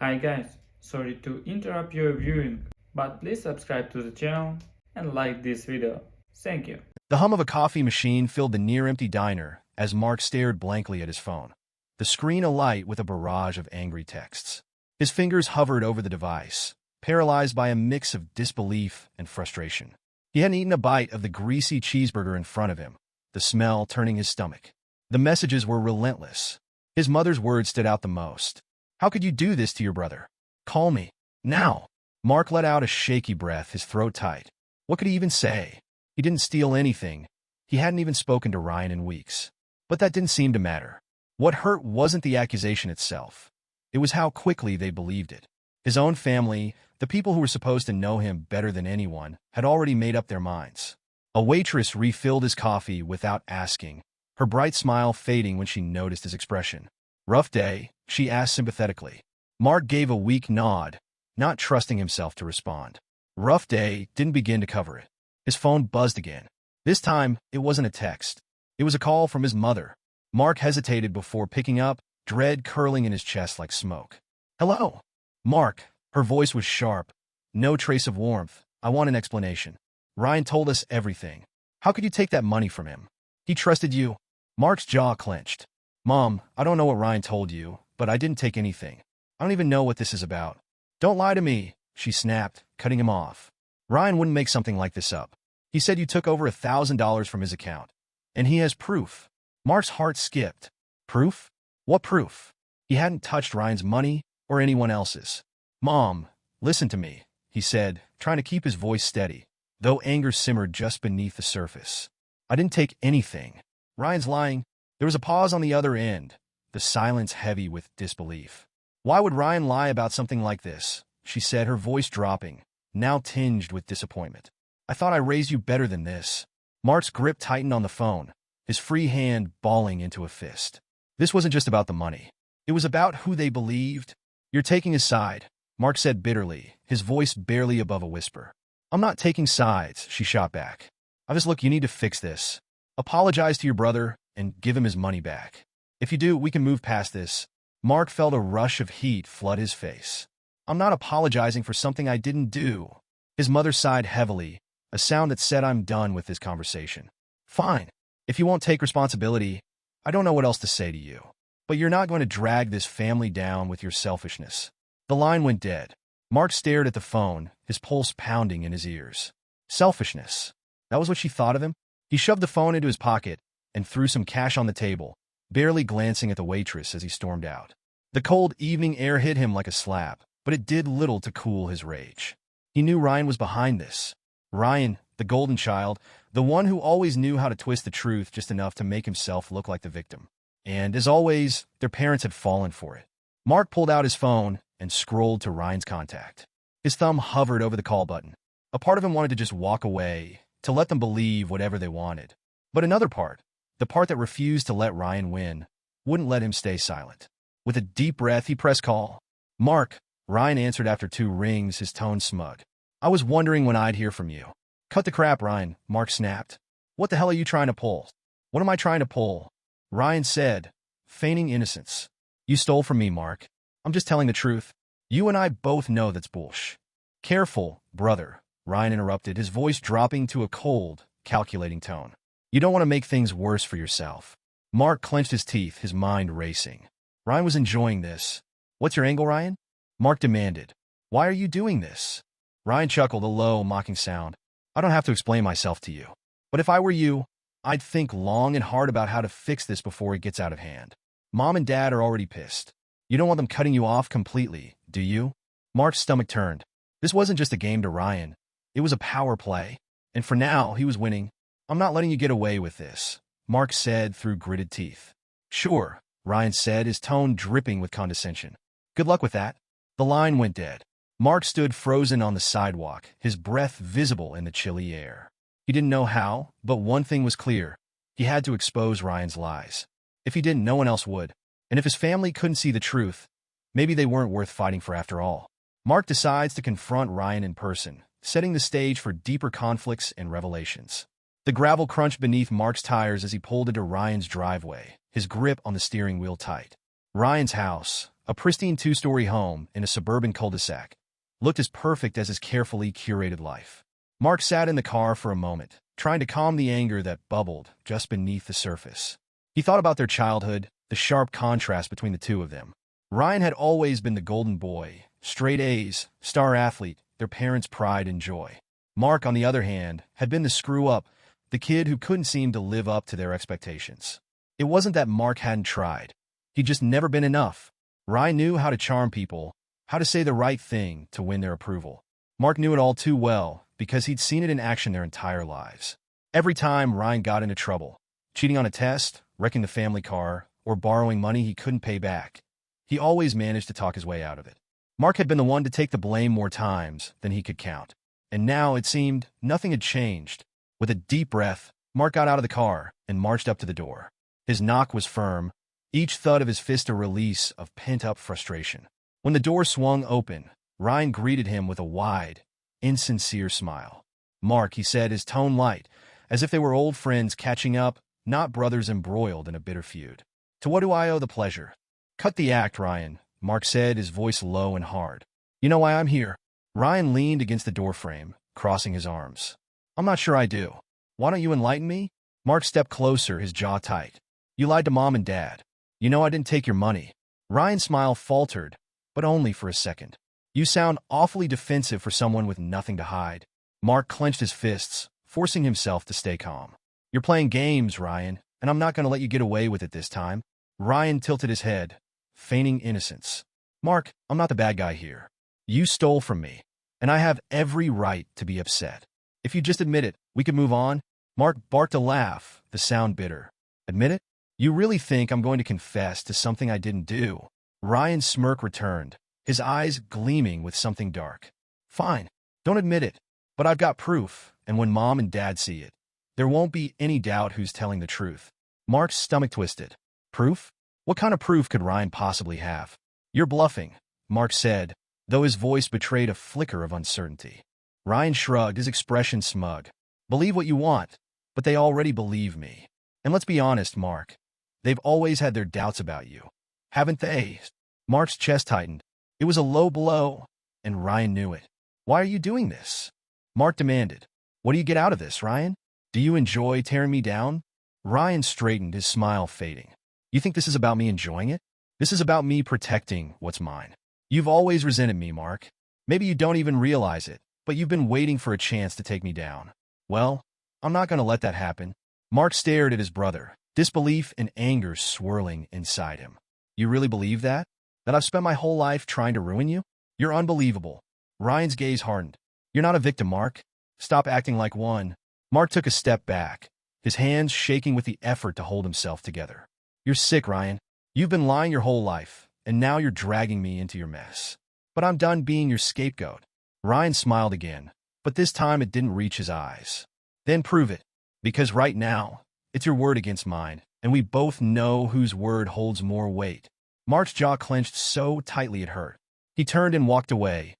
Hi guys, sorry to interrupt your viewing, but please subscribe to the channel and like this video. Thank you. The hum of a coffee machine filled the near-empty diner as Mark stared blankly at his phone, the screen alight with a barrage of angry texts. His fingers hovered over the device, paralyzed by a mix of disbelief and frustration. He hadn't eaten a bite of the greasy cheeseburger in front of him, the smell turning his stomach. The messages were relentless. His mother's words stood out the most. "How could you do this to your brother? Call me. Now." Mark let out a shaky breath, his throat tight. What could he even say? He didn't steal anything. He hadn't even spoken to Ryan in weeks. But that didn't seem to matter. What hurt wasn't the accusation itself. It was how quickly they believed it. His own family, the people who were supposed to know him better than anyone, had already made up their minds. A waitress refilled his coffee without asking, her bright smile fading when she noticed his expression. "Rough day?" she asked sympathetically. Mark gave a weak nod, not trusting himself to respond. "Rough day" didn't begin to cover it. His phone buzzed again. This time, it wasn't a text. It was a call from his mother. Mark hesitated before picking up, dread curling in his chest like smoke. "Hello?" "Mark." Her voice was sharp. No trace of warmth. "I want an explanation. Ryan told us everything. How could you take that money from him? He trusted you." Mark's jaw clenched. "Mom, I don't know what Ryan told you, but I didn't take anything. I don't even know what this is about." "Don't lie to me," she snapped, cutting him off. "Ryan wouldn't make something like this up. He said you took over $1,000 from his account. And he has proof." Mark's heart skipped. Proof? What proof? He hadn't touched Ryan's money or anyone else's. "Mom, listen to me," he said, trying to keep his voice steady, though anger simmered just beneath the surface. "I didn't take anything. Ryan's lying." There was a pause on the other end, the silence heavy with disbelief. "Why would Ryan lie about something like this?" she said, her voice dropping, now tinged with disappointment. "I thought I raised you better than this." Mark's grip tightened on the phone, his free hand balling into a fist. This wasn't just about the money. It was about who they believed. "You're taking his side," Mark said bitterly, his voice barely above a whisper. "I'm not taking sides," she shot back. Look, you need to fix this. Apologize to your brother and give him his money back. If you do, we can move past this." Mark felt a rush of heat flood his face. "I'm not apologizing for something I didn't do." His mother sighed heavily, a sound that said, "I'm done with this conversation." "Fine. If you won't take responsibility, I don't know what else to say to you. But you're not going to drag this family down with your selfishness." The line went dead. Mark stared at the phone, his pulse pounding in his ears. Selfishness. That was what she thought of him? He shoved the phone into his pocket and threw some cash on the table, barely glancing at the waitress as he stormed out. The cold evening air hit him like a slap, but it did little to cool his rage. He knew Ryan was behind this. Ryan, the golden child, the one who always knew how to twist the truth just enough to make himself look like the victim. And, as always, their parents had fallen for it. Mark pulled out his phone and scrolled to Ryan's contact. His thumb hovered over the call button. A part of him wanted to just walk away, to let them believe whatever they wanted. But another part, the part that refused to let Ryan win, wouldn't let him stay silent. With a deep breath, he pressed call. "Mark," Ryan answered after 2 rings, his tone smug. "I was wondering when I'd hear from you." "Cut the crap, Ryan," Mark snapped. "What the hell are you trying to pull?" "What am I trying to pull?" Ryan said, feigning innocence. "You stole from me, Mark. I'm just telling the truth. You and I both know that's bullsh." "Careful, brother," Ryan interrupted, his voice dropping to a cold, calculating tone. "You don't want to make things worse for yourself." Mark clenched his teeth, his mind racing. Ryan was enjoying this. "What's your angle, Ryan?" Mark demanded. "Why are you doing this?" Ryan chuckled, a low, mocking sound. "I don't have to explain myself to you. But if I were you, I'd think long and hard about how to fix this before it gets out of hand. Mom and Dad are already pissed. You don't want them cutting you off completely, do you?" Mark's stomach turned. This wasn't just a game to Ryan. It was a power play. And for now, he was winning. "I'm not letting you get away with this," Mark said through gritted teeth. "Sure," Ryan said, his tone dripping with condescension. "Good luck with that." The line went dead. Mark stood frozen on the sidewalk, his breath visible in the chilly air. He didn't know how, but one thing was clear. He had to expose Ryan's lies. If he didn't, no one else would. And if his family couldn't see the truth, maybe they weren't worth fighting for after all. Mark decides to confront Ryan in person, setting the stage for deeper conflicts and revelations. The gravel crunched beneath Mark's tires as he pulled into Ryan's driveway, his grip on the steering wheel tight. Ryan's house, A pristine two-story home in a suburban cul-de-sac looked as perfect as his carefully curated life. Mark sat in the car for a moment, trying to calm the anger that bubbled just beneath the surface. He thought about their childhood, the sharp contrast between the two of them. Ryan had always been the golden boy, straight A's, star athlete, their parents' pride and joy. Mark, on the other hand, had been the screw-up, the kid who couldn't seem to live up to their expectations. It wasn't that Mark hadn't tried. He'd just never been enough. Ryan knew how to charm people, how to say the right thing to win their approval. Mark knew it all too well because he'd seen it in action their entire lives. Every time Ryan got into trouble, cheating on a test, wrecking the family car, or borrowing money he couldn't pay back, he always managed to talk his way out of it. Mark had been the one to take the blame more times than he could count. And now, it seemed, nothing had changed. With a deep breath, Mark got out of the car and marched up to the door. His knock was firm, each thud of his fist a release of pent-up frustration. When the door swung open, Ryan greeted him with a wide, insincere smile. "Mark," he said, his tone light, as if they were old friends catching up, not brothers embroiled in a bitter feud. "To what do I owe the pleasure?" "Cut the act, Ryan," Mark said, his voice low and hard. "You know why I'm here?" Ryan leaned against the doorframe, crossing his arms. "I'm not sure I do. Why don't you enlighten me?" Mark stepped closer, his jaw tight. "You lied to Mom and Dad. You know I didn't take your money." Ryan's smile faltered, but only for a second. "You sound awfully defensive for someone with nothing to hide." Mark clenched his fists, forcing himself to stay calm. "You're playing games, Ryan, and I'm not going to let you get away with it this time." Ryan tilted his head, feigning innocence. "Mark, I'm not the bad guy here. You stole from me, and I have every right to be upset. If you just admit it, we could move on." Mark barked a laugh, the sound bitter. "Admit it? You really think I'm going to confess to something I didn't do?" Ryan's smirk returned, his eyes gleaming with something dark. "Fine, don't admit it, but I've got proof, and when Mom and Dad see it, there won't be any doubt who's telling the truth." Mark's stomach twisted. "Proof? What kind of proof could Ryan possibly have?" "You're bluffing," Mark said, though his voice betrayed a flicker of uncertainty. Ryan shrugged, his expression smug. "Believe what you want, but they already believe me. And let's be honest, Mark. They've always had their doubts about you, haven't they?" Mark's chest tightened. It was a low blow, and Ryan knew it. "Why are you doing this?" Mark demanded. "What do you get out of this, Ryan? Do you enjoy tearing me down?" Ryan straightened, his smile fading. "You think this is about me enjoying it? This is about me protecting what's mine. You've always resented me, Mark. Maybe you don't even realize it, but you've been waiting for a chance to take me down. Well, I'm not going to let that happen." Mark stared at his brother, disbelief and anger swirling inside him. "You really believe that? That I've spent my whole life trying to ruin you? You're unbelievable." Ryan's gaze hardened. "You're not a victim, Mark. Stop acting like one." Mark took a step back, his hands shaking with the effort to hold himself together. "You're sick, Ryan. You've been lying your whole life, and now you're dragging me into your mess. But I'm done being your scapegoat." Ryan smiled again, but this time it didn't reach his eyes. "Then prove it. Because right now, it's your word against mine, and we both know whose word holds more weight." Mark's jaw clenched so tightly it hurt. He turned and walked away,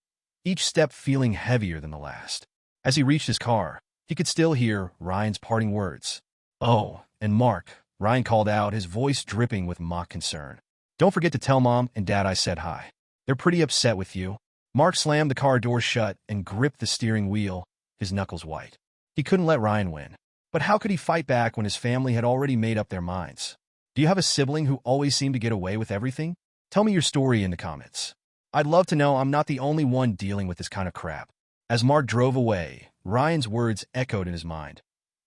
each step feeling heavier than the last. As he reached his car, he could still hear Ryan's parting words. "Oh, and Mark," Ryan called out, his voice dripping with mock concern. "Don't forget to tell Mom and Dad I said hi. They're pretty upset with you." Mark slammed the car door shut and gripped the steering wheel, his knuckles white. He couldn't let Ryan win. But how could he fight back when his family had already made up their minds? Do you have a sibling who always seemed to get away with everything? Tell me your story in the comments. I'd love to know I'm not the only one dealing with this kind of crap. As Mark drove away, Ryan's words echoed in his mind.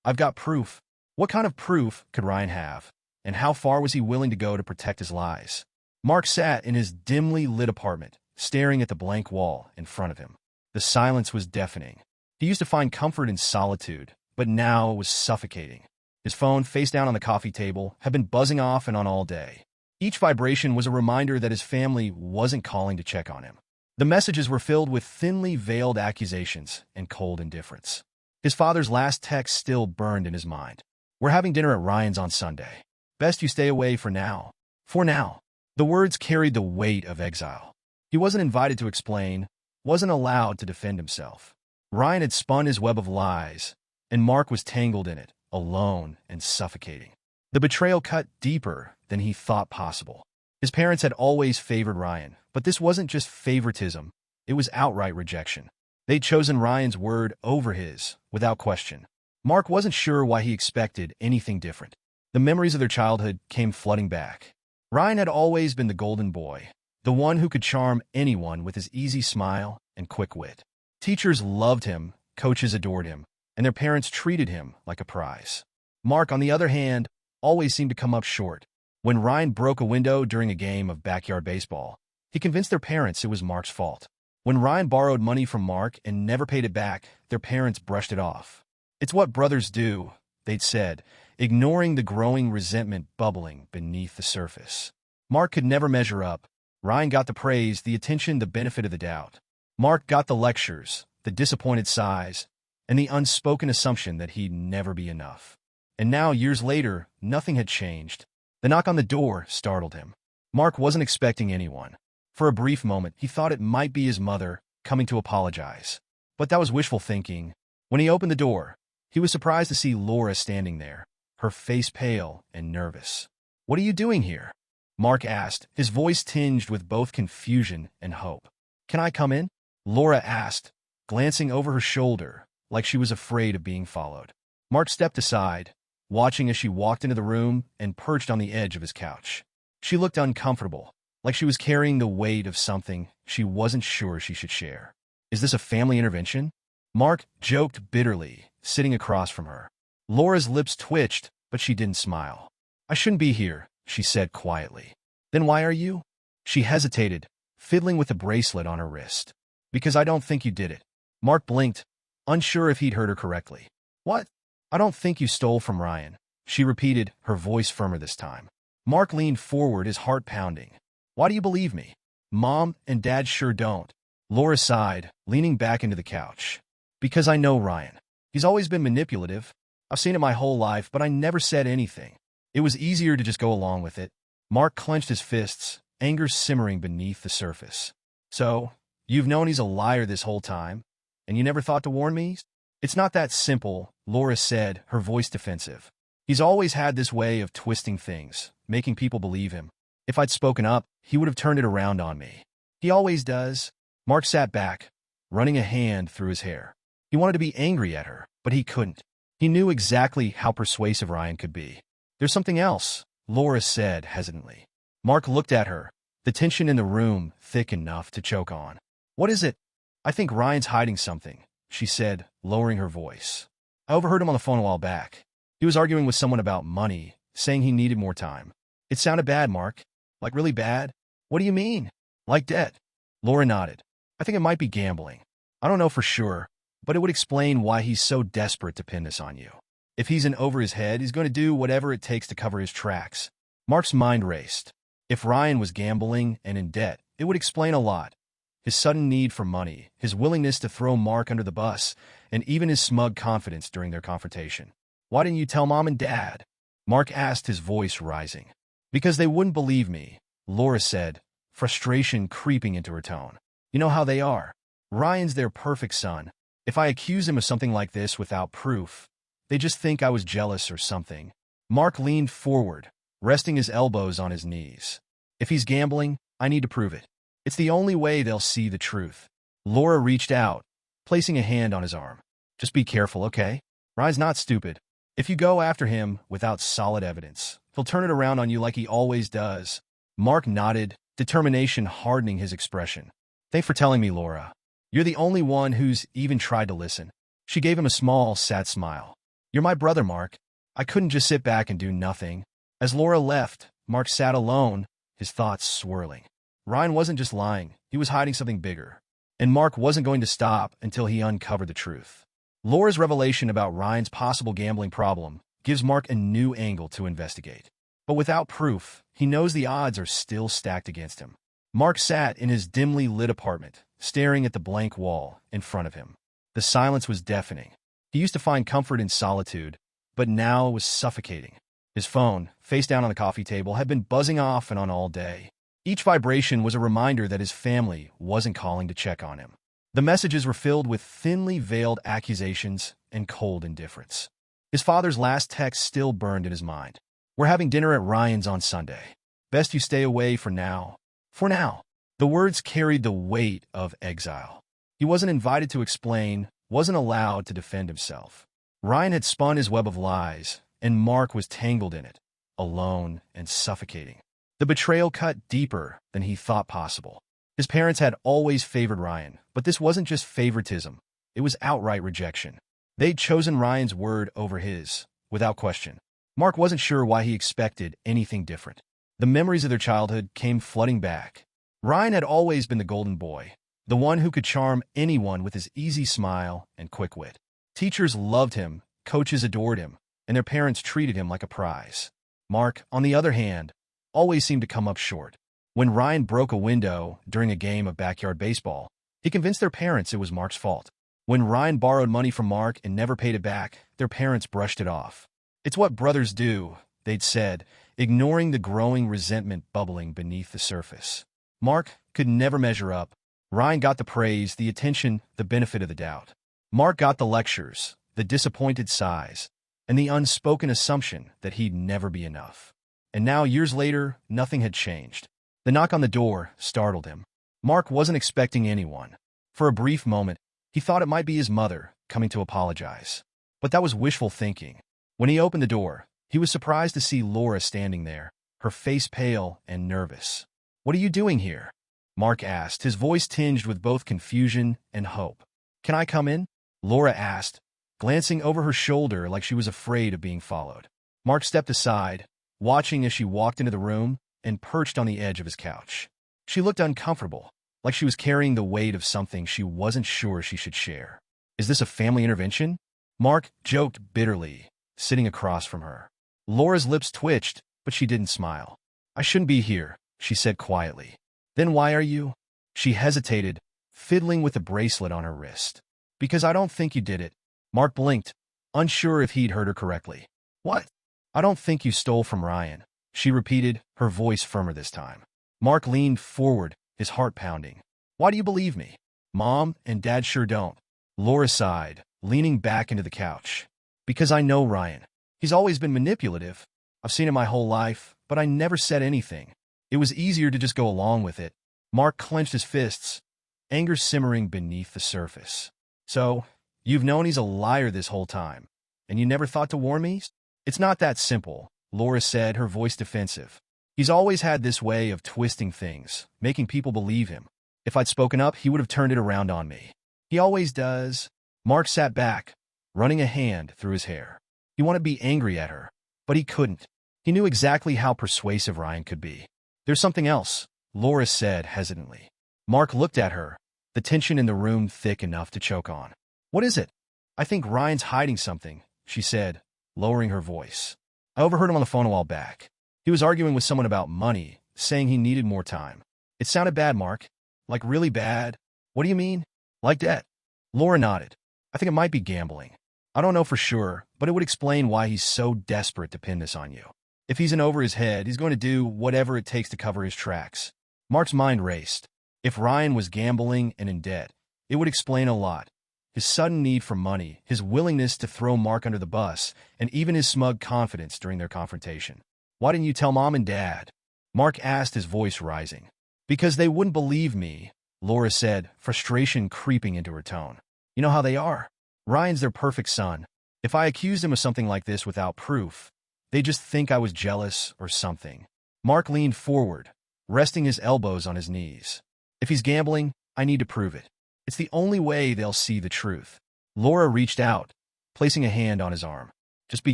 "I've got proof." What kind of proof could Ryan have? And how far was he willing to go to protect his lies? Mark sat in his dimly lit apartment, staring at the blank wall in front of him. The silence was deafening. He used to find comfort in solitude, but now it was suffocating. His phone, face down on the coffee table, had been buzzing off and on all day. Each vibration was a reminder that his family wasn't calling to check on him. The messages were filled with thinly veiled accusations and cold indifference. His father's last text still burned in his mind. "We're having dinner at Ryan's on Sunday. Best you stay away for now." For now. The words carried the weight of exile. He wasn't invited to explain, wasn't allowed to defend himself. Ryan had spun his web of lies, and Mark was tangled in it, alone and suffocating. The betrayal cut deeper than he thought possible. His parents had always favored Ryan, but this wasn't just favoritism, it was outright rejection. They'd chosen Ryan's word over his, without question. Mark wasn't sure why he expected anything different. The memories of their childhood came flooding back. Ryan had always been the golden boy, the one who could charm anyone with his easy smile and quick wit. Teachers loved him, coaches adored him, and their parents treated him like a prize. Mark, on the other hand, always seemed to come up short. When Ryan broke a window during a game of backyard baseball, he convinced their parents it was Mark's fault. When Ryan borrowed money from Mark and never paid it back, their parents brushed it off. "It's what brothers do," they'd said, ignoring the growing resentment bubbling beneath the surface. Mark could never measure up. Ryan got the praise, the attention, the benefit of the doubt. Mark got the lectures, the disappointed sighs, and the unspoken assumption that he'd never be enough. And now, years later, nothing had changed. The knock on the door startled him. Mark wasn't expecting anyone. For a brief moment, he thought it might be his mother coming to apologize. But that was wishful thinking. When he opened the door, he was surprised to see Laura standing there, her face pale and nervous. "What are you doing here?" Mark asked, his voice tinged with both confusion and hope. "Can I come in?" Laura asked, glancing over her shoulder like she was afraid of being followed. Mark stepped aside, watching as she walked into the room and perched on the edge of his couch. She looked uncomfortable, like she was carrying the weight of something she wasn't sure she should share. "Is this a family intervention?" Mark joked bitterly, sitting across from her. Laura's lips twitched, but she didn't smile. "I shouldn't be here," she said quietly. "Then why are you?" She hesitated, fiddling with the bracelet on her wrist. "Because I don't think you did it." Mark blinked, unsure if he'd heard her correctly. "What?" "I don't think you stole from Ryan," she repeated, her voice firmer this time. Mark leaned forward, his heart pounding. "Why do you believe me?" "Mom and Dad sure don't." Laura sighed, leaning back into the couch. "Because I know Ryan. He's always been manipulative. I've seen it my whole life, but I never said anything. It was easier to just go along with it." Mark clenched his fists, anger simmering beneath the surface. "So, you've known he's a liar this whole time, and you never thought to warn me?" "It's not that simple," Laura said, her voice defensive. "He's always had this way of twisting things, making people believe him. If I'd spoken up, he would have turned it around on me. He always does." Mark sat back, running a hand through his hair. He wanted to be angry at her, but he couldn't. He knew exactly how persuasive Ryan could be. "There's something else," Laura said hesitantly. Mark looked at her, the tension in the room thick enough to choke on. "What is it?" "I think Ryan's hiding something," she said, lowering her voice. "I overheard him on the phone a while back. He was arguing with someone about money, saying he needed more time." "It sounded bad, Mark." "Like really bad?" "What do you mean?" "Like debt." Laura nodded. "I think it might be gambling. I don't know for sure, but it would explain why he's so desperate to pin this on you. If he's in over his head, he's going to do whatever it takes to cover his tracks." Mark's mind raced. If Ryan was gambling and in debt, it would explain a lot. His sudden need for money, his willingness to throw Mark under the bus, and even his smug confidence during their confrontation. "Why didn't you tell Mom and Dad?" Mark asked, his voice rising. "Because they wouldn't believe me," Laura said, frustration creeping into her tone. "You know how they are. Ryan's their perfect son. If I accuse him of something like this without proof, they just think I was jealous or something." Mark leaned forward, resting his elbows on his knees. "If he's gambling, I need to prove it. It's the only way they'll see the truth." Laura reached out, placing a hand on his arm. "Just be careful, okay? Ryan's not stupid. If you go after him without solid evidence, he'll turn it around on you like he always does." Mark nodded, determination hardening his expression. "Thanks for telling me, Laura. You're the only one who's even tried to listen." She gave him a small, sad smile. "You're my brother, Mark. I couldn't just sit back and do nothing." As Laura left, Mark sat alone, his thoughts swirling. Ryan wasn't just lying, he was hiding something bigger. And Mark wasn't going to stop until he uncovered the truth. Laura's revelation about Ryan's possible gambling problem gives Mark a new angle to investigate. But without proof, he knows the odds are still stacked against him. Mark sat in his dimly lit apartment, staring at the blank wall in front of him. The silence was deafening. He used to find comfort in solitude, but now it was suffocating. His phone, face down on the coffee table, had been buzzing off and on all day. Each vibration was a reminder that his family wasn't calling to check on him. The messages were filled with thinly veiled accusations and cold indifference. His father's last text still burned in his mind. "We're having dinner at Ryan's on Sunday. Best you stay away for now. For now. The words carried the weight of exile. He wasn't invited to explain, wasn't allowed to defend himself. Ryan had spun his web of lies, and Mark was tangled in it, alone and suffocating. The betrayal cut deeper than he thought possible. His parents had always favored Ryan, but this wasn't just favoritism. It was outright rejection. They'd chosen Ryan's word over his, without question. Mark wasn't sure why he expected anything different. The memories of their childhood came flooding back. Ryan had always been the golden boy, the one who could charm anyone with his easy smile and quick wit. Teachers loved him, coaches adored him, and their parents treated him like a prize. Mark, on the other hand, always seemed to come up short. When Ryan broke a window during a game of backyard baseball, he convinced their parents it was Mark's fault. When Ryan borrowed money from Mark and never paid it back, their parents brushed it off. "It's what brothers do," they'd said, ignoring the growing resentment bubbling beneath the surface. Mark could never measure up. Ryan got the praise, the attention, the benefit of the doubt. Mark got the lectures, the disappointed sighs, and the unspoken assumption that he'd never be enough. And now, years later, nothing had changed. The knock on the door startled him. Mark wasn't expecting anyone. For a brief moment, he thought it might be his mother coming to apologize. But that was wishful thinking. When he opened the door, he was surprised to see Laura standing there, her face pale and nervous. "What are you doing here?" Mark asked, his voice tinged with both confusion and hope. "Can I come in?" Laura asked, glancing over her shoulder like she was afraid of being followed. Mark stepped aside, watching as she walked into the room and perched on the edge of his couch. She looked uncomfortable, like she was carrying the weight of something she wasn't sure she should share. "Is this a family intervention?" Mark joked bitterly, sitting across from her. Laura's lips twitched, but she didn't smile. "I shouldn't be here," she said quietly. "Then why are you?" She hesitated, fiddling with the bracelet on her wrist. "Because I don't think you did it." Mark blinked, unsure if he'd heard her correctly. "What?" "I don't think you stole from Ryan," she repeated, her voice firmer this time. Mark leaned forward, his heart pounding. "Why do you believe me?" "Mom and Dad sure don't." Laura sighed, leaning back into the couch. "Because I know Ryan. He's always been manipulative. I've seen it my whole life, but I never said anything. It was easier to just go along with it." Mark clenched his fists, anger simmering beneath the surface. "So, you've known he's a liar this whole time, and you never thought to warn me?" "It's not that simple," Laura said, her voice defensive. "He's always had this way of twisting things, making people believe him. If I'd spoken up, he would have turned it around on me. He always does." Mark sat back, running a hand through his hair. He wanted to be angry at her, but he couldn't. He knew exactly how persuasive Ryan could be. "There's something else," Laura said hesitantly. Mark looked at her, the tension in the room thick enough to choke on. "What is it?" "I think Ryan's hiding something," she said, lowering her voice. "I overheard him on the phone a while back. He was arguing with someone about money, saying he needed more time." "It sounded bad, Mark." "Like really bad?" "What do you mean?" "Like debt." Laura nodded. "I think it might be gambling. I don't know for sure, but it would explain why he's so desperate to pin this on you. If he's in over his head, he's going to do whatever it takes to cover his tracks." Mark's mind raced. If Ryan was gambling and in debt, it would explain a lot. His sudden need for money, his willingness to throw Mark under the bus, and even his smug confidence during their confrontation. "Why didn't you tell Mom and Dad?" Mark asked, his voice rising. "Because they wouldn't believe me," Laura said, frustration creeping into her tone. "You know how they are. Ryan's their perfect son. If I accused him of something like this without proof, they just think I was jealous or something." Mark leaned forward, resting his elbows on his knees. "If he's gambling, I need to prove it. It's the only way they'll see the truth." Laura reached out, placing a hand on his arm. "Just be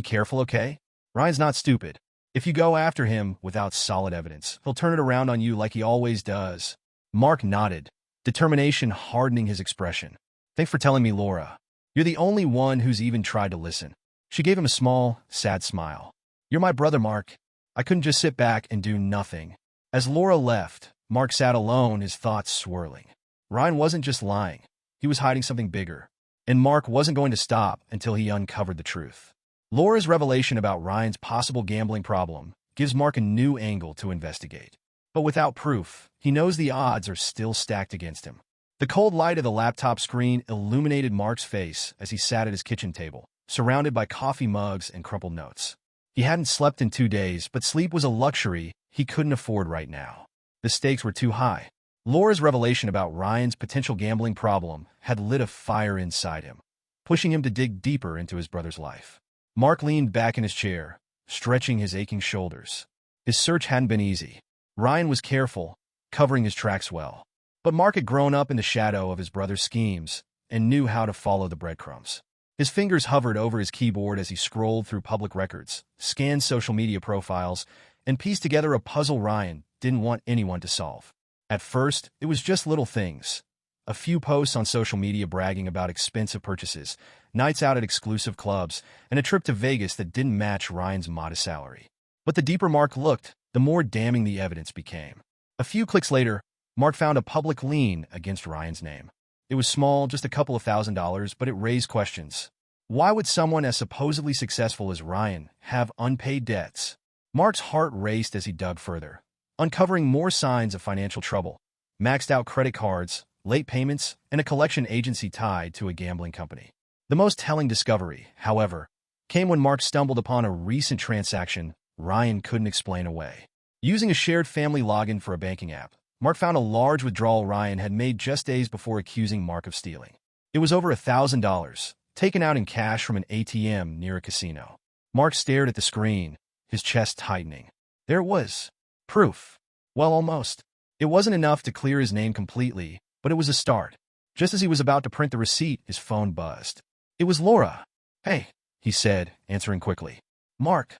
careful, okay? Ryan's not stupid. If you go after him without solid evidence, he'll turn it around on you like he always does." Mark nodded, determination hardening his expression. "Thanks for telling me, Laura. You're the only one who's even tried to listen." She gave him a small, sad smile. "You're my brother, Mark. I couldn't just sit back and do nothing." As Laura left, Mark sat alone, his thoughts swirling. Ryan wasn't just lying. He was hiding something bigger. And Mark wasn't going to stop until he uncovered the truth. Laura's revelation about Ryan's possible gambling problem gives Mark a new angle to investigate. But without proof, he knows the odds are still stacked against him. The cold light of the laptop screen illuminated Mark's face as he sat at his kitchen table, surrounded by coffee mugs and crumpled notes. He hadn't slept in 2 days, but sleep was a luxury he couldn't afford right now. The stakes were too high. Laura's revelation about Ryan's potential gambling problem had lit a fire inside him, pushing him to dig deeper into his brother's life. Mark leaned back in his chair, stretching his aching shoulders. His search hadn't been easy. Ryan was careful, covering his tracks well. But Mark had grown up in the shadow of his brother's schemes and knew how to follow the breadcrumbs. His fingers hovered over his keyboard as he scrolled through public records, scanned social media profiles, and pieced together a puzzle Ryan didn't want anyone to solve. At first, it was just little things. A few posts on social media bragging about expensive purchases, nights out at exclusive clubs, and a trip to Vegas that didn't match Ryan's modest salary. But the deeper Mark looked, the more damning the evidence became. A few clicks later, Mark found a public lien against Ryan's name. It was small, just a couple of $1,000s, but it raised questions. Why would someone as supposedly successful as Ryan have unpaid debts? Mark's heart raced as he dug further, uncovering more signs of financial trouble: maxed out credit cards, late payments, and a collection agency tied to a gambling company. The most telling discovery, however, came when Mark stumbled upon a recent transaction Ryan couldn't explain away. Using a shared family login for a banking app, Mark found a large withdrawal Ryan had made just days before accusing Mark of stealing. It was over $1,000, taken out in cash from an ATM near a casino. Mark stared at the screen, his chest tightening. There it was. Proof. Well, almost. It wasn't enough to clear his name completely, but it was a start. Just as he was about to print the receipt, his phone buzzed. It was Laura. "Hey," he said, answering quickly. "Mark,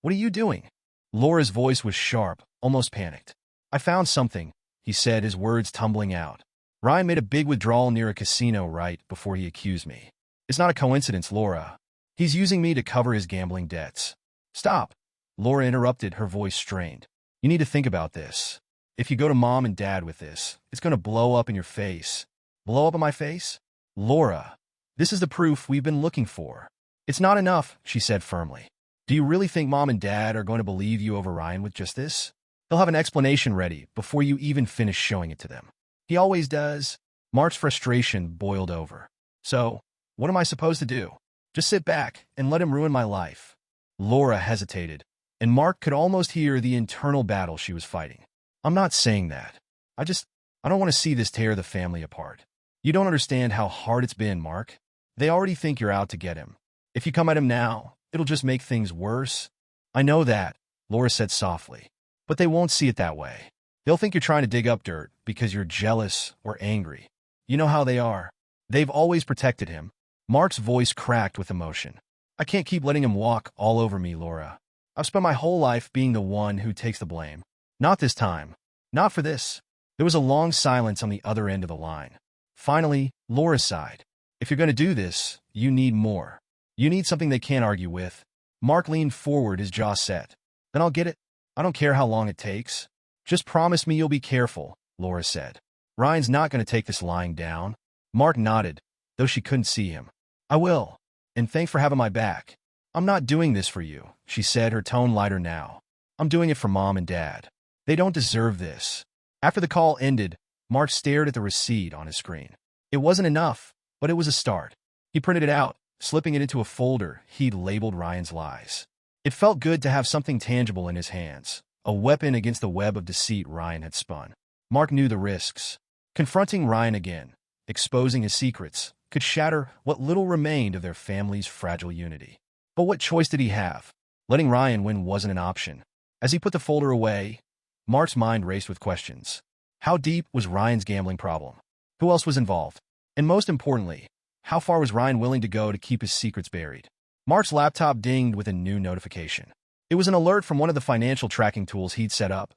what are you doing?" Laura's voice was sharp, almost panicked. "I found something," he said, his words tumbling out. "Ryan made a big withdrawal near a casino right before he accused me. It's not a coincidence, Laura. He's using me to cover his gambling debts." "Stop," Laura interrupted, her voice strained. "You need to think about this. If you go to Mom and Dad with this, it's going to blow up in your face." "Blow up in my face?" "Laura, this is the proof we've been looking for." "It's not enough," she said firmly. "Do you really think Mom and Dad are going to believe you over Ryan with just this? They'll have an explanation ready before you even finish showing it to them." "He always does." Mark's frustration boiled over. "So, what am I supposed to do? Just sit back and let him ruin my life?" Laura hesitated, and Mark could almost hear the internal battle she was fighting. "I'm not saying that. I don't want to see this tear the family apart. You don't understand how hard it's been, Mark. They already think you're out to get him. If you come at him now, it'll just make things worse." "I know that," Laura said softly. "But they won't see it that way. They'll think you're trying to dig up dirt because you're jealous or angry. You know how they are. They've always protected him." Mark's voice cracked with emotion. "I can't keep letting him walk all over me, Laura. I've spent my whole life being the one who takes the blame. Not this time. Not for this." There was a long silence on the other end of the line. Finally, Laura sighed. "If you're going to do this, you need more. You need something they can't argue with." Mark leaned forward, his jaw set. "Then I'll get it. I don't care how long it takes." "Just promise me you'll be careful," Laura said. "Ryan's not going to take this lying down." Mark nodded, though she couldn't see him. "I will. And thanks for having my back." "I'm not doing this for you," she said, her tone lighter now. "I'm doing it for Mom and Dad. They don't deserve this." After the call ended, Mark stared at the receipt on his screen. It wasn't enough, but it was a start. He printed it out, slipping it into a folder he'd labeled Ryan's lies. It felt good to have something tangible in his hands, a weapon against the web of deceit Ryan had spun. Mark knew the risks. Confronting Ryan again, exposing his secrets, could shatter what little remained of their family's fragile unity. But what choice did he have? Letting Ryan win wasn't an option. As he put the folder away, Mark's mind raced with questions. How deep was Ryan's gambling problem? Who else was involved? And most importantly, how far was Ryan willing to go to keep his secrets buried? Mark's laptop dinged with a new notification. It was an alert from one of the financial tracking tools he'd set up.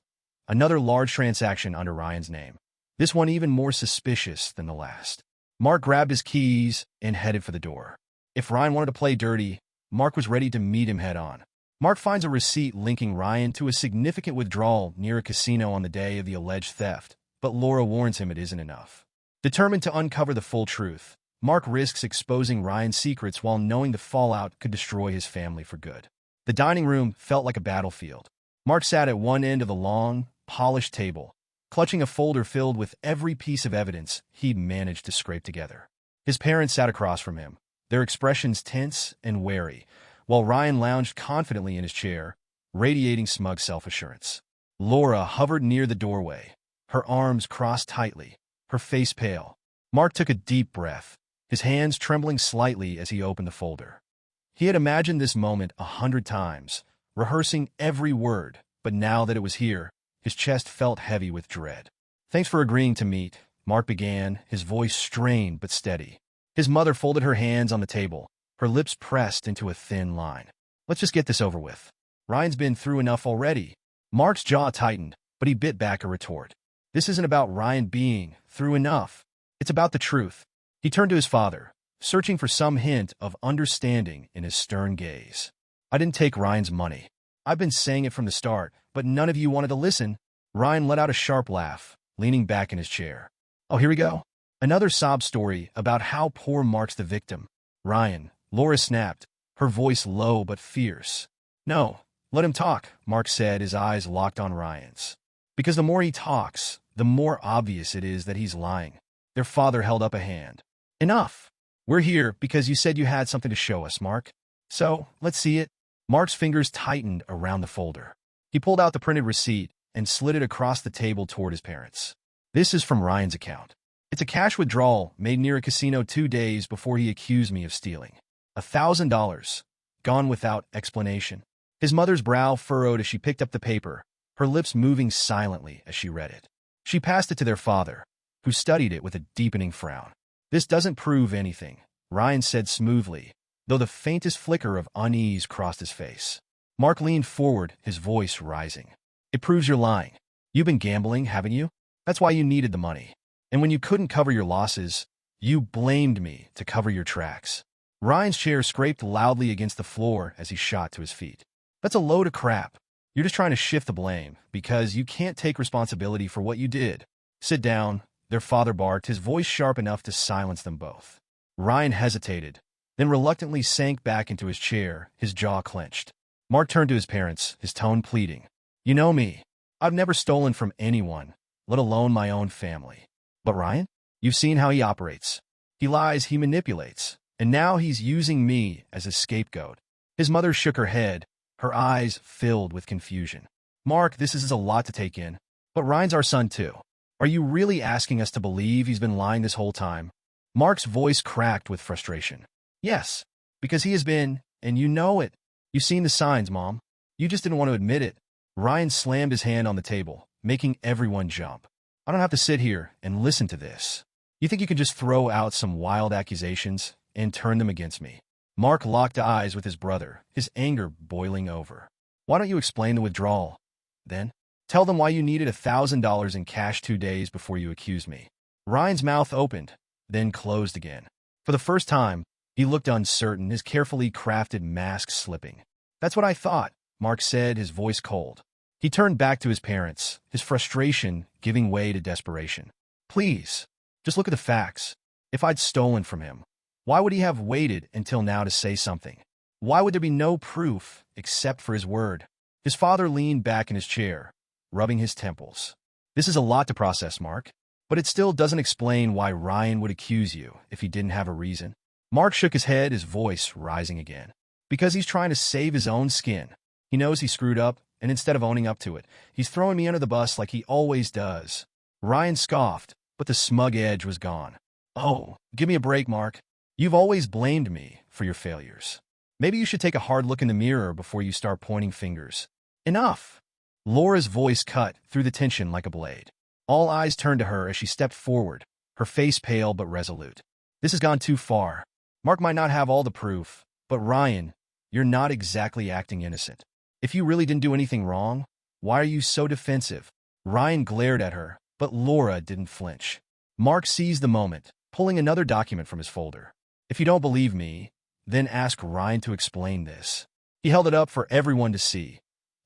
Another large transaction under Ryan's name. This one even more suspicious than the last. Mark grabbed his keys and headed for the door. If Ryan wanted to play dirty, Mark was ready to meet him head-on. Mark finds a receipt linking Ryan to a significant withdrawal near a casino on the day of the alleged theft, but Laura warns him it isn't enough. Determined to uncover the full truth, Mark risks exposing Ryan's secrets while knowing the fallout could destroy his family for good. The dining room felt like a battlefield. Mark sat at one end of the long, polished table, clutching a folder filled with every piece of evidence he'd managed to scrape together. His parents sat across from him, their expressions tense and wary, while Ryan lounged confidently in his chair, radiating smug self-assurance. Laura hovered near the doorway, her arms crossed tightly, her face pale. Mark took a deep breath, his hands trembling slightly as he opened the folder. He had imagined this moment 100 times, rehearsing every word, but now that it was here, his chest felt heavy with dread. "Thanks for agreeing to meet," Mark began, his voice strained but steady. His mother folded her hands on the table, her lips pressed into a thin line. "Let's just get this over with. Ryan's been through enough already." Mark's jaw tightened, but he bit back a retort. "This isn't about Ryan being through enough. It's about the truth." He turned to his father, searching for some hint of understanding in his stern gaze. "I didn't take Ryan's money. I've been saying it from the start, but none of you wanted to listen." Ryan let out a sharp laugh, leaning back in his chair. "Oh, here we go. Another sob story about how poor Mark's the victim." "Ryan," Laura snapped, her voice low but fierce. "No, let him talk," Mark said, his eyes locked on Ryan's. "Because the more he talks, the more obvious it is that he's lying." Their father held up a hand. "Enough. We're here because you said you had something to show us, Mark. So, let's see it." Mark's fingers tightened around the folder. He pulled out the printed receipt and slid it across the table toward his parents. "This is from Ryan's account. It's a cash withdrawal made near a casino 2 days before he accused me of stealing. $1,000. Gone without explanation." His mother's brow furrowed as she picked up the paper, her lips moving silently as she read it. She passed it to their father, who studied it with a deepening frown. "This doesn't prove anything," Ryan said smoothly, though the faintest flicker of unease crossed his face. Mark leaned forward, his voice rising. "It proves you're lying. You've been gambling, haven't you? That's why you needed the money. And when you couldn't cover your losses, you blamed me to cover your tracks." Ryan's chair scraped loudly against the floor as he shot to his feet. "That's a load of crap. You're just trying to shift the blame because you can't take responsibility for what you did." "Sit down," their father barked, his voice sharp enough to silence them both. Ryan hesitated, then reluctantly sank back into his chair, his jaw clenched. Mark turned to his parents, his tone pleading. "You know me. I've never stolen from anyone, let alone my own family. But Ryan? You've seen how he operates. He lies, he manipulates, and now he's using me as a scapegoat." His mother shook her head, her eyes filled with confusion. "Mark, this is a lot to take in. But Ryan's our son too. Are you really asking us to believe he's been lying this whole time?" Mark's voice cracked with frustration. "Yes, because he has been, and you know it. You've seen the signs, Mom. You just didn't want to admit it." Ryan slammed his hand on the table, making everyone jump. "I don't have to sit here and listen to this. You think you can just throw out some wild accusations and turn them against me?" Mark locked eyes with his brother, his anger boiling over. "Why don't you explain the withdrawal, then? Tell them why you needed $1,000 in cash 2 days before you accused me." Ryan's mouth opened, then closed again. For the first time, he looked uncertain, his carefully crafted mask slipping. "That's what I thought," Mark said, his voice cold. He turned back to his parents, his frustration giving way to desperation. "Please, just look at the facts. If I'd stolen from him, why would he have waited until now to say something? Why would there be no proof except for his word?" His father leaned back in his chair, rubbing his temples. "This is a lot to process, Mark, but it still doesn't explain why Ryan would accuse you if he didn't have a reason." Mark shook his head, his voice rising again. "Because he's trying to save his own skin. He knows he screwed up, and instead of owning up to it, he's throwing me under the bus like he always does." Ryan scoffed, but the smug edge was gone. "Oh, give me a break, Mark. You've always blamed me for your failures. Maybe you should take a hard look in the mirror before you start pointing fingers." "Enough!" Laura's voice cut through the tension like a blade. All eyes turned to her as she stepped forward, her face pale but resolute. "This has gone too far. Mark might not have all the proof, but Ryan, you're not exactly acting innocent. If you really didn't do anything wrong, why are you so defensive?" Ryan glared at her, but Laura didn't flinch. Mark seized the moment, pulling another document from his folder. "If you don't believe me, then ask Ryan to explain this." He held it up for everyone to see,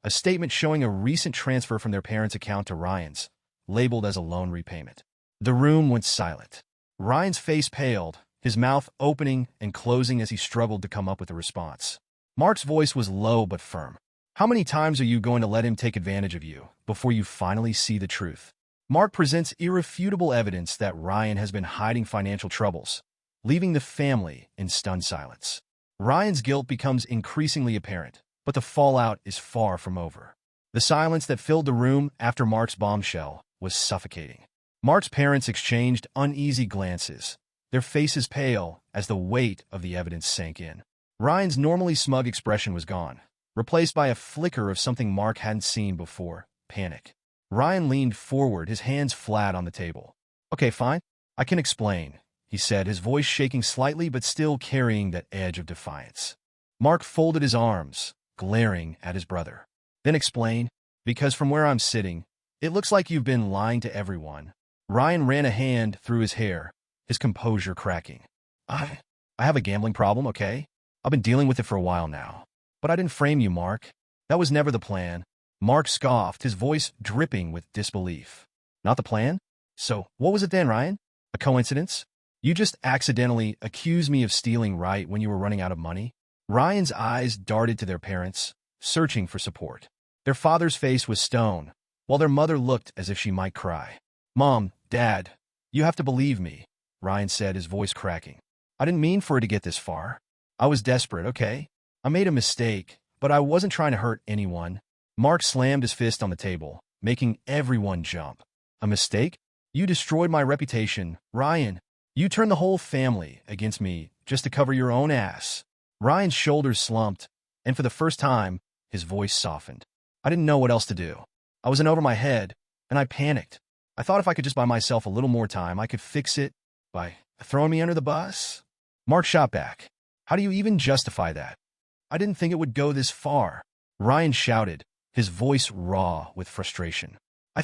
a statement showing a recent transfer from their parents' account to Ryan's, labeled as a loan repayment. The room went silent. Ryan's face paled, his mouth opening and closing as he struggled to come up with a response. Mark's voice was low but firm. "How many times are you going to let him take advantage of you before you finally see the truth?" Mark presents irrefutable evidence that Ryan has been hiding financial troubles, leaving the family in stunned silence. Ryan's guilt becomes increasingly apparent, but the fallout is far from over. The silence that filled the room after Mark's bombshell was suffocating. Mark's parents exchanged uneasy glances, their faces pale as the weight of the evidence sank in. Ryan's normally smug expression was gone, replaced by a flicker of something Mark hadn't seen before: panic. Ryan leaned forward, his hands flat on the table. "Okay, fine. I can explain," he said, his voice shaking slightly but still carrying that edge of defiance. Mark folded his arms, glaring at his brother. "Then explain, because from where I'm sitting, it looks like you've been lying to everyone." Ryan ran a hand through his hair, his composure cracking. I have a gambling problem, okay? I've been dealing with it for a while now. But I didn't frame you, Mark. That was never the plan." Mark scoffed, his voice dripping with disbelief. "Not the plan? So, what was it then, Ryan? A coincidence? You just accidentally accused me of stealing right when you were running out of money?" Ryan's eyes darted to their parents, searching for support. Their father's face was stone, while their mother looked as if she might cry. "Mom, Dad, you have to believe me," Ryan said, his voice cracking. "I didn't mean for it to get this far. I was desperate, okay? I made a mistake, but I wasn't trying to hurt anyone." Mark slammed his fist on the table, making everyone jump. "A mistake? You destroyed my reputation, Ryan. You turned the whole family against me just to cover your own ass." Ryan's shoulders slumped, and for the first time, his voice softened. "I didn't know what else to do. I was in over my head, and I panicked. I thought if I could just buy myself a little more time, I could fix it by throwing me under the bus." Mark shot back. "How do you even justify that? I didn't think it would go this far." Ryan shouted, his voice raw with frustration. I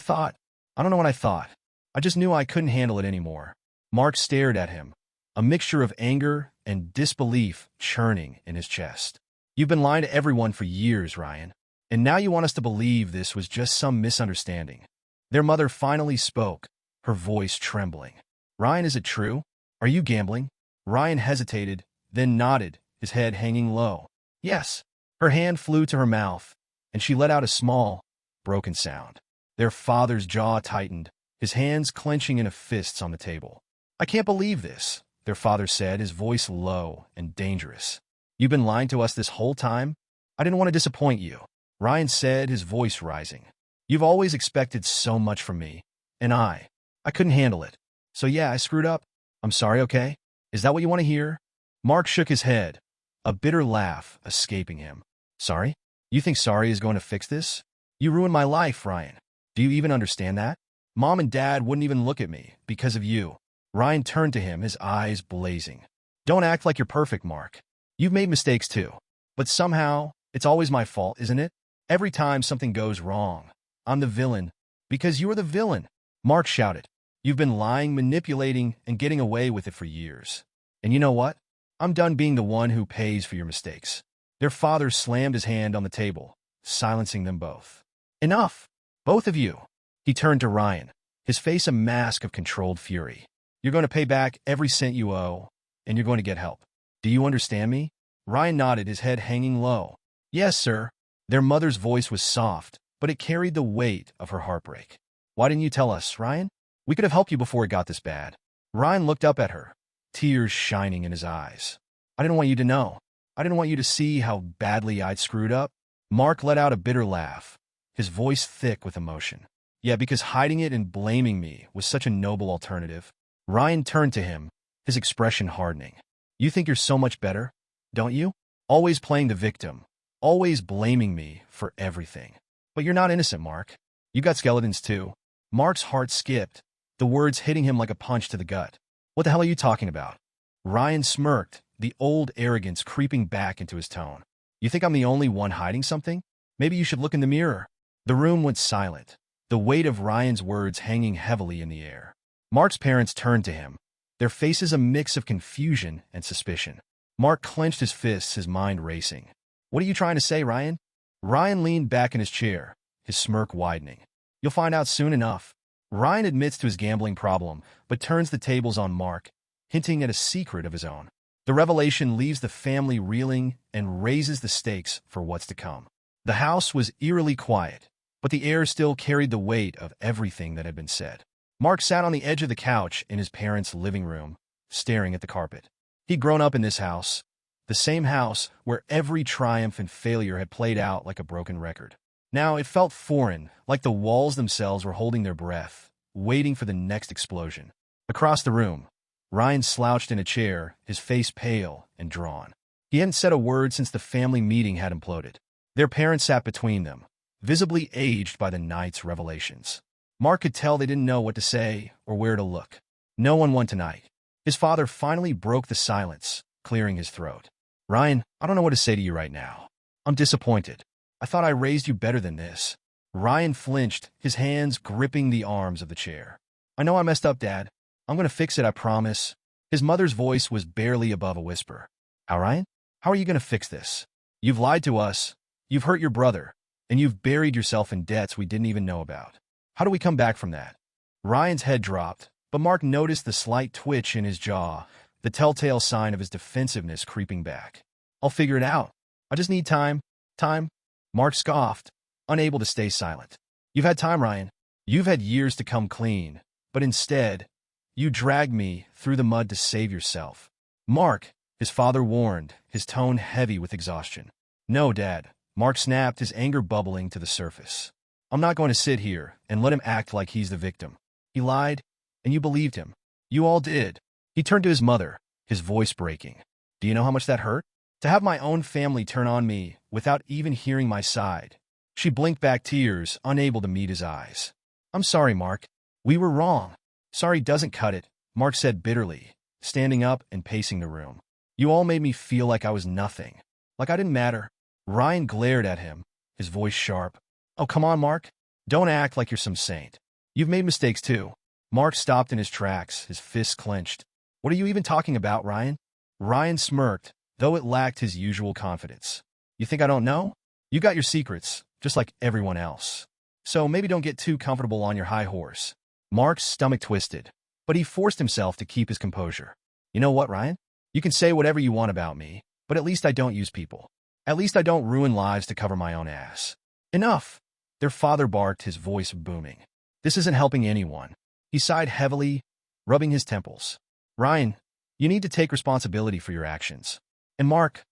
don't know what I thought. I just knew I couldn't handle it anymore." Mark stared at him, a mixture of anger and disbelief churning in his chest. "You've been lying to everyone for years, Ryan, and now you want us to believe this was just some misunderstanding." Their mother finally spoke, her voice trembling. "Ryan, is it true? Are you gambling?" Ryan hesitated, then nodded, his head hanging low. "Yes." Her hand flew to her mouth, and she let out a small, broken sound. Their father's jaw tightened, his hands clenching into fists on the table. "I can't believe this," their father said, his voice low and dangerous. "You've been lying to us this whole time? I didn't want to disappoint you," Ryan said, his voice rising. "You've always expected so much from me, and I couldn't handle it. So yeah, I screwed up. I'm sorry, okay? Is that what you want to hear?" Mark shook his head, a bitter laugh escaping him. "Sorry? You think sorry is going to fix this? You ruined my life, Ryan. Do you even understand that? Mom and Dad wouldn't even look at me because of you." Ryan turned to him, his eyes blazing. "Don't act like you're perfect, Mark. You've made mistakes too. But somehow, it's always my fault, isn't it? Every time something goes wrong, I'm the villain. Because you're the villain," Mark shouted. "You've been lying, manipulating, and getting away with it for years. And you know what? I'm done being the one who pays for your mistakes." Their father slammed his hand on the table, silencing them both. "Enough! Both of you!" He turned to Ryan, his face a mask of controlled fury. "You're going to pay back every cent you owe, and you're going to get help. Do you understand me?" Ryan nodded, his head hanging low. "Yes, sir." Their mother's voice was soft, but it carried the weight of her heartbreak. "Why didn't you tell us, Ryan? We could have helped you before it got this bad." Ryan looked up at her, tears shining in his eyes. "I didn't want you to know. I didn't want you to see how badly I'd screwed up." Mark let out a bitter laugh, his voice thick with emotion. "Yeah, because hiding it and blaming me was such a noble alternative." Ryan turned to him, his expression hardening. "You think you're so much better, don't you? Always playing the victim, always blaming me for everything. But you're not innocent, Mark. You got skeletons too." Mark's heart skipped, the words hitting him like a punch to the gut. "What the hell are you talking about?" Ryan smirked, the old arrogance creeping back into his tone. "You think I'm the only one hiding something? Maybe you should look in the mirror." The room went silent, the weight of Ryan's words hanging heavily in the air. Mark's parents turned to him, their faces a mix of confusion and suspicion. Mark clenched his fists, his mind racing. "What are you trying to say, Ryan?" Ryan leaned back in his chair, his smirk widening. "You'll find out soon enough." Ryan admits to his gambling problem, but turns the tables on Mark, hinting at a secret of his own. The revelation leaves the family reeling and raises the stakes for what's to come. The house was eerily quiet, but the air still carried the weight of everything that had been said. Mark sat on the edge of the couch in his parents' living room, staring at the carpet. He'd grown up in this house, the same house where every triumph and failure had played out like a broken record. Now it felt foreign, like the walls themselves were holding their breath, waiting for the next explosion. Across the room, Ryan slouched in a chair, his face pale and drawn. He hadn't said a word since the family meeting had imploded. Their parents sat between them, visibly aged by the night's revelations. Mark could tell they didn't know what to say or where to look. No one won tonight. His father finally broke the silence, clearing his throat. Ryan, I don't know what to say to you right now. I'm disappointed. I thought I raised you better than this. Ryan flinched, his hands gripping the arms of the chair. I know I messed up, Dad. I'm going to fix it, I promise. His mother's voice was barely above a whisper. How, Ryan? How are you going to fix this? You've lied to us, you've hurt your brother, and you've buried yourself in debts we didn't even know about. How do we come back from that? Ryan's head dropped, but Mark noticed the slight twitch in his jaw, the telltale sign of his defensiveness creeping back. I'll figure it out. I just need time. Time? Mark scoffed, unable to stay silent. You've had time, Ryan. You've had years to come clean, but instead, you dragged me through the mud to save yourself. Mark, his father warned, his tone heavy with exhaustion. No, Dad. Mark snapped, his anger bubbling to the surface. I'm not going to sit here and let him act like he's the victim. He lied, and you believed him. You all did. He turned to his mother, his voice breaking. Do you know how much that hurt? To have my own family turn on me without even hearing my side. She blinked back tears, unable to meet his eyes. I'm sorry, Mark. We were wrong. Sorry doesn't cut it, Mark said bitterly, standing up and pacing the room. You all made me feel like I was nothing, like I didn't matter. Ryan glared at him, his voice sharp. Oh, come on, Mark. Don't act like you're some saint. You've made mistakes too. Mark stopped in his tracks, his fists clenched. What are you even talking about, Ryan? Ryan smirked, though it lacked his usual confidence. You think I don't know? You got your secrets, just like everyone else. So maybe don't get too comfortable on your high horse. Mark's stomach twisted, but he forced himself to keep his composure. You know what, Ryan? You can say whatever you want about me, but at least I don't use people. At least I don't ruin lives to cover my own ass. Enough! Their father barked, his voice booming. This isn't helping anyone. He sighed heavily, rubbing his temples. Ryan, you need to take responsibility for your actions. And Mark,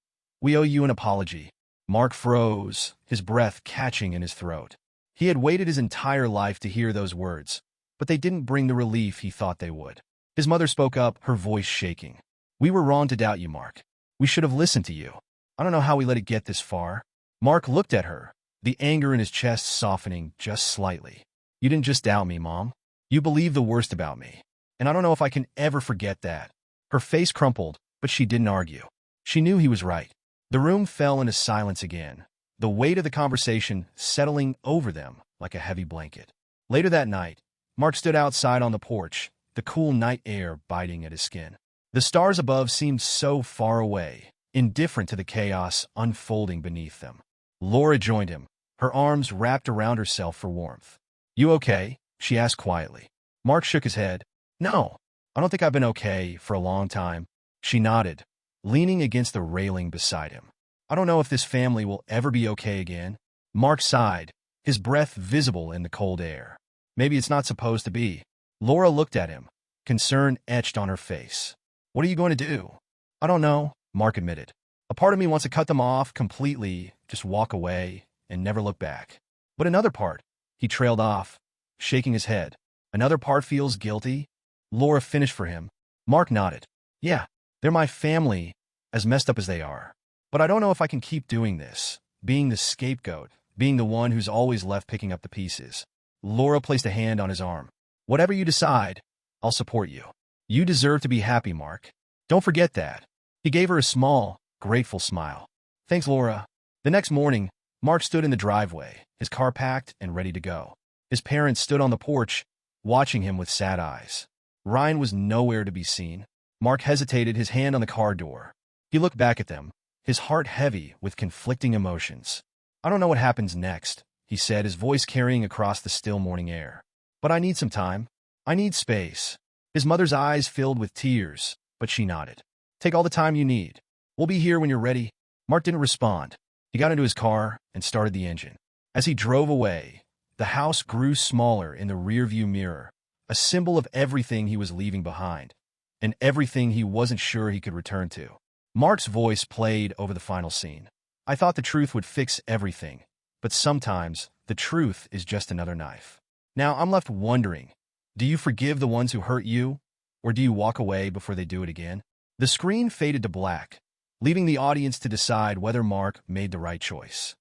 we owe you an apology. Mark froze, his breath catching in his throat. He had waited his entire life to hear those words, but they didn't bring the relief he thought they would. His mother spoke up, her voice shaking. We were wrong to doubt you, Mark. We should have listened to you. I don't know how we let it get this far. Mark looked at her, the anger in his chest softening just slightly. You didn't just doubt me, Mom. You believed the worst about me. And I don't know if I can ever forget that. Her face crumpled, but she didn't argue. She knew he was right. The room fell into silence again, the weight of the conversation settling over them like a heavy blanket. Later that night, Mark stood outside on the porch, the cool night air biting at his skin. The stars above seemed so far away, indifferent to the chaos unfolding beneath them. Laura joined him, her arms wrapped around herself for warmth. You okay? She asked quietly. Mark shook his head. No, I don't think I've been okay for a long time. She nodded, leaning against the railing beside him. I don't know if this family will ever be okay again. Mark sighed, his breath visible in the cold air. Maybe it's not supposed to be. Laura looked at him, concern etched on her face. What are you going to do? I don't know, Mark admitted. A part of me wants to cut them off completely, just walk away, and never look back. But another part, he trailed off, shaking his head. Another part feels guilty. Laura finished for him. Mark nodded. Yeah, they're my family, as messed up as they are. But I don't know if I can keep doing this, being the scapegoat, being the one who's always left picking up the pieces. Laura placed a hand on his arm. Whatever you decide, I'll support you. You deserve to be happy, Mark. Don't forget that. He gave her a small, grateful smile. Thanks, Laura. The next morning, Mark stood in the driveway, his car packed and ready to go. His parents stood on the porch, watching him with sad eyes. Ryan was nowhere to be seen. Mark hesitated, his hand on the car door. He looked back at them, his heart heavy with conflicting emotions. I don't know what happens next, he said, his voice carrying across the still morning air. But I need some time. I need space. His mother's eyes filled with tears, but she nodded. Take all the time you need. We'll be here when you're ready. Mark didn't respond. He got into his car and started the engine. As he drove away, the house grew smaller in the rearview mirror, a symbol of everything he was leaving behind, and everything he wasn't sure he could return to. Mark's voice played over the final scene. I thought the truth would fix everything, but sometimes the truth is just another knife. Now, I'm left wondering, do you forgive the ones who hurt you, or do you walk away before they do it again? The screen faded to black, leaving the audience to decide whether Mark made the right choice.